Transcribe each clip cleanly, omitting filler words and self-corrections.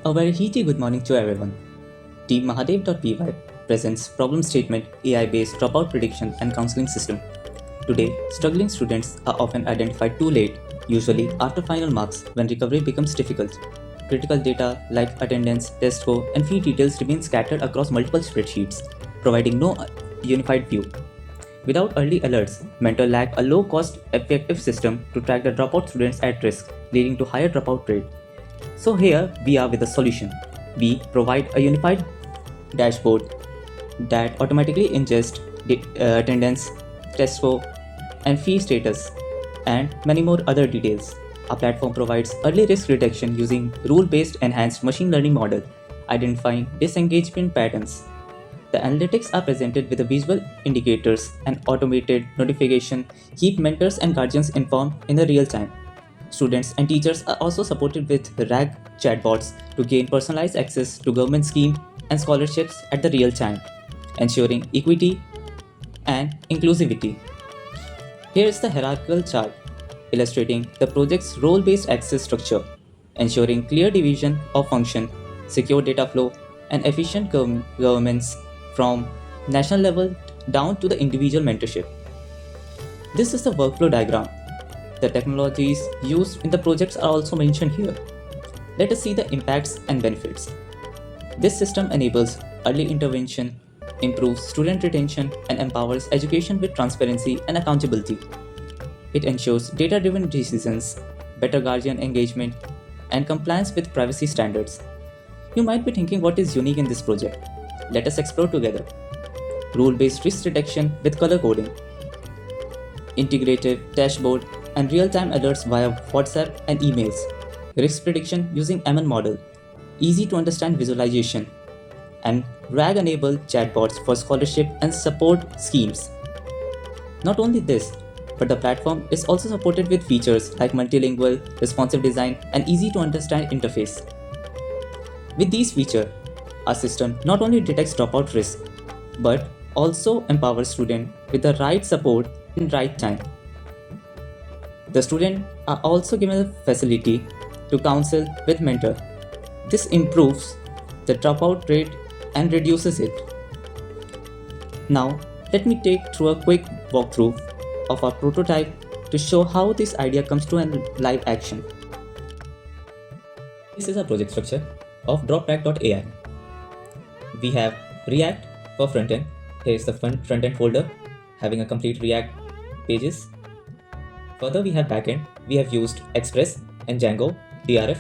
A very hearty good morning to everyone. Team Mahadev.py presents problem statement AI-based dropout prediction and counseling system. Today, struggling students are often identified too late, usually after final marks when recovery becomes difficult. Critical data like attendance, test score, and fee details remain scattered across multiple spreadsheets, providing no unified view. Without early alerts, mentors lack a low-cost, effective system to track the dropout students at risk, leading to higher dropout rate. So here we are with a solution. We provide a unified dashboard that automatically ingests attendance, test score, and fee status, and many more other details. Our platform provides early risk detection using rule-based enhanced machine learning model, identifying disengagement patterns. The analytics are presented with the visual indicators and automated notification keep mentors and guardians informed in the real time. Students and teachers are also supported with RAG chatbots to gain personalized access to government schemes and scholarships at the real time, ensuring equity and inclusivity. Here is the hierarchical chart illustrating the project's role-based access structure, ensuring clear division of function, secure data flow, and efficient governance from national level down to the individual mentorship. This is the workflow diagram. The technologies used in the projects are also mentioned here. Let us see the impacts and benefits. This system enables early intervention, improves student retention, and empowers education with transparency and accountability. It ensures data-driven decisions, better guardian engagement, and compliance with privacy standards. You might be thinking what is unique in this project. Let us explore together. Rule-based risk detection with color coding, integrated dashboard, and real-time alerts via WhatsApp and emails. Risk prediction using ML model, easy to understand visualization, and RAG-enabled chatbots for scholarship and support schemes. Not only this, but the platform is also supported with features like multilingual, responsive design, and easy to understand interface. With these features, our system not only detects dropout risk, but also empowers students with the right support in right time. The students are also given the facility to counsel with mentor. This improves the dropout rate and reduces it. Now, let me take through a quick walkthrough of our prototype to show how this idea comes to a live action. This is a project structure of Dropout.ai. We have React for frontend. Here is the frontend folder having a complete React pages. Further, we have backend. We have used Express and Django DRF.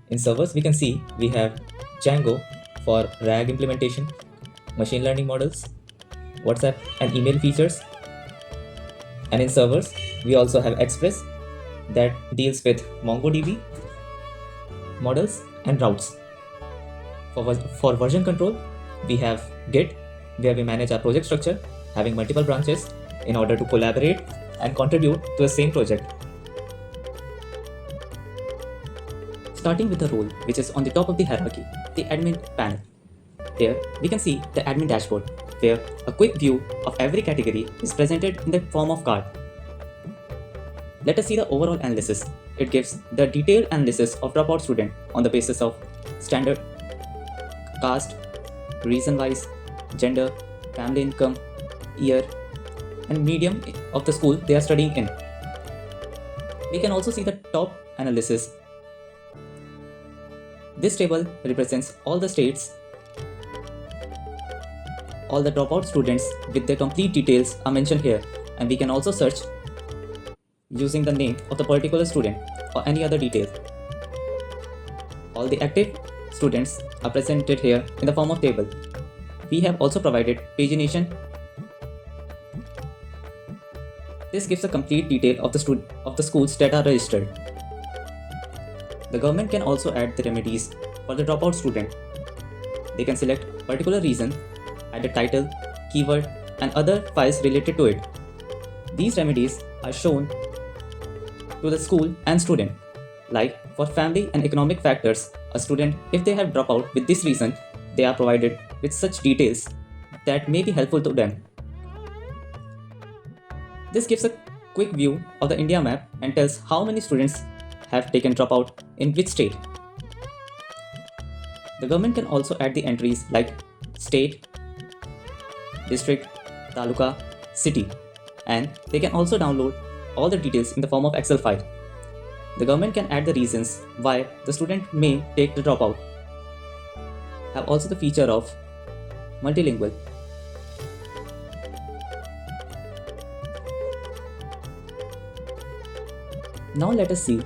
In servers, we can see we have Django for RAG implementation, machine learning models, WhatsApp and email features. And in servers, we also have Express that deals with MongoDB models and routes. For version control, we have Git, where we manage our project structure, having multiple branches in order to collaborate and contribute to the same project. Starting with the role, which is on the top of the hierarchy, the admin panel. Here, we can see the admin dashboard, where a quick view of every category is presented in the form of card. Let us see the overall analysis. It gives the detailed analysis of dropout student on the basis of standard, caste, reason-wise, gender, family income, year, and medium of the school they are studying in. We can also see the top analysis. This table represents all the states. All the dropout students with their complete details are mentioned here, and we can also search using the name of the particular student or any other detail. All the active students are presented here in the form of table. We have also provided pagination. This gives a complete detail of the schools that are registered. The government can also add the remedies for the dropout student. They can select particular reason, add a title, keyword, and other files related to it. These remedies are shown to the school and student. Like for family and economic factors, a student, if they have dropout with this reason, they are provided with such details that may be helpful to them. This gives a quick view of the India map and tells how many students have taken dropout in which state. The government can also add the entries like state, district, taluka, city, and they can also download all the details in the form of Excel file. The government can add the reasons why the student may take the dropout. Have also the feature of multilingual. Now let us see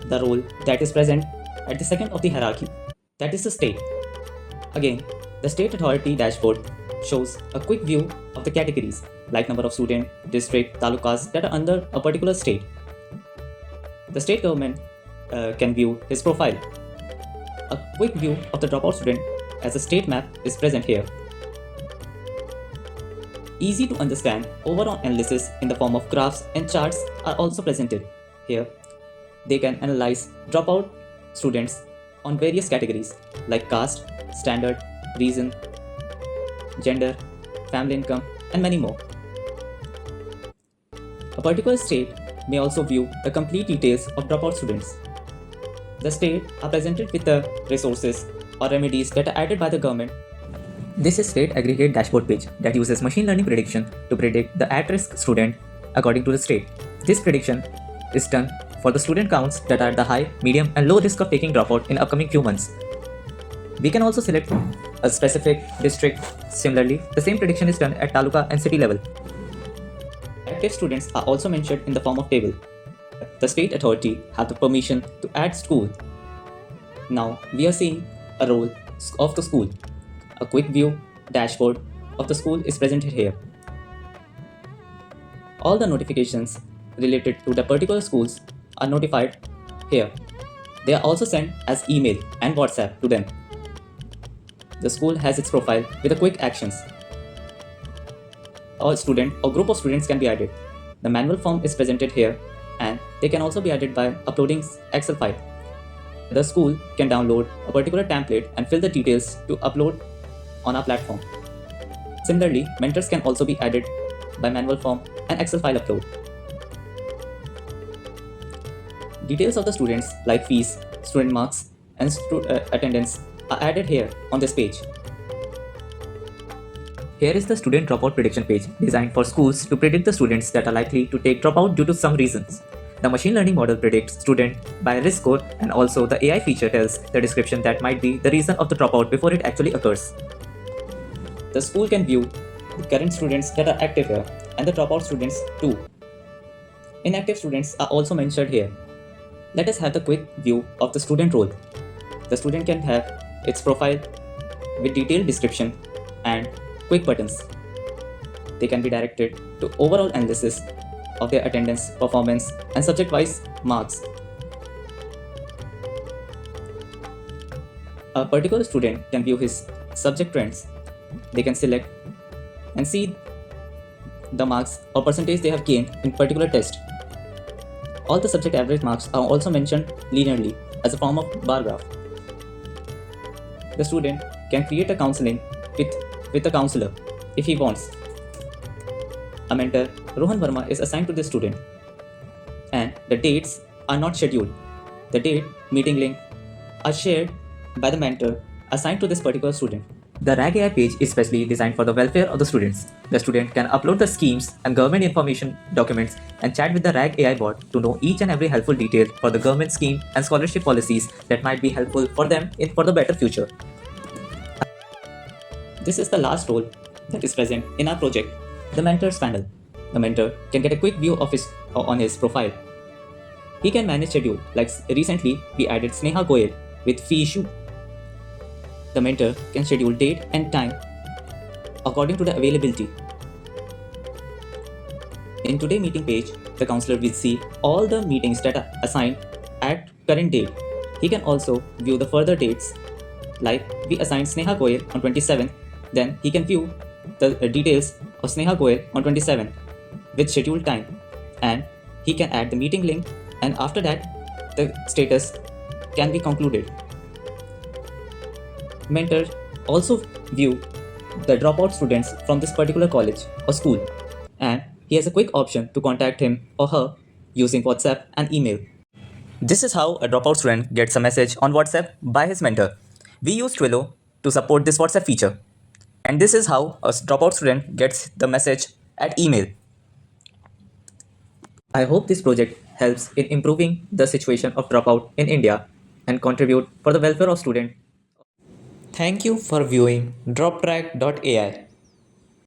the role that is present at the second of the hierarchy, that is the state. Again, the state authority dashboard shows a quick view of the categories like number of student, district, talukas that are under a particular state. The state government can view his profile. A quick view of the dropout student as a state map is present here. Easy to understand overall analysis in the form of graphs and charts are also presented. Here, they can analyze dropout students on various categories like caste, standard, reason, gender, family income, and many more. A particular state may also view the complete details of dropout students. The state are presented with the resources or remedies that are added by the government. This is state aggregate dashboard page that uses machine learning prediction to predict the at-risk student according to the state. This prediction is done for the student counts that are at the high, medium, and low risk of taking dropout in upcoming few months. We can also select a specific district. Similarly, the same prediction is done at taluka and city level. Active students are also mentioned in the form of table. The state authority have the permission to add school. Now we are seeing a role of the school. A quick view dashboard of the school is presented here. All the notifications related to the particular schools are notified here. They are also sent as email and WhatsApp to them. The school has its profile with the quick actions. A student or group of students can be added. The manual form is presented here and they can also be added by uploading Excel file. The school can download a particular template and fill the details to upload on our platform. Similarly, mentors can also be added by manual form and Excel file upload. Details of the students like fees, student marks, and attendance are added here on this page. Here is the student dropout prediction page designed for schools to predict the students that are likely to take dropout due to some reasons. The machine learning model predicts student by risk score, and also the AI feature tells the description that might be the reason of the dropout before it actually occurs. The school can view the current students that are active here and the dropout students too. Inactive students are also mentioned here. Let us have the quick view of the student role. The student can have its profile with detailed description and quick buttons. They can be directed to overall analysis of their attendance, performance, and subject-wise marks. A particular student can view his subject trends. They can select and see the marks or percentage they have gained in particular test. All the subject average marks are also mentioned linearly as a form of bar graph. The student can create a counseling with a counselor if he wants. A mentor, Rohan Verma, is assigned to this student, and the dates are not scheduled. The date, meeting link are shared by the mentor assigned to this particular student. The RAG AI page is specially designed for the welfare of the students. The student can upload the schemes and government information documents and chat with the RAG AI bot to know each and every helpful detail for the government scheme and scholarship policies that might be helpful for them for the better future. This is the last role that is present in our project, the Mentors panel. The mentor can get a quick view of his profile. He can manage schedule, like recently we added Sneha Goyal with fee issue. The mentor can schedule date and time according to the availability. In today's meeting page, the counselor will see all the meetings that are assigned at current date. He can also view the further dates, like we assigned Sneha Goyal on 27th, then he can view the details of Sneha Goyal on 27th with scheduled time, and he can add the meeting link, and after that the status can be concluded. Mentor also view the dropout students from this particular college or school, and he has a quick option to contact him or her using WhatsApp and email. This is how a dropout student gets a message on WhatsApp by his mentor. We use Twilio to support this WhatsApp feature. And this is how a dropout student gets the message at email. I hope this project helps in improving the situation of dropout in India and contribute for the welfare of students. Thank you for viewing droptrack.ai.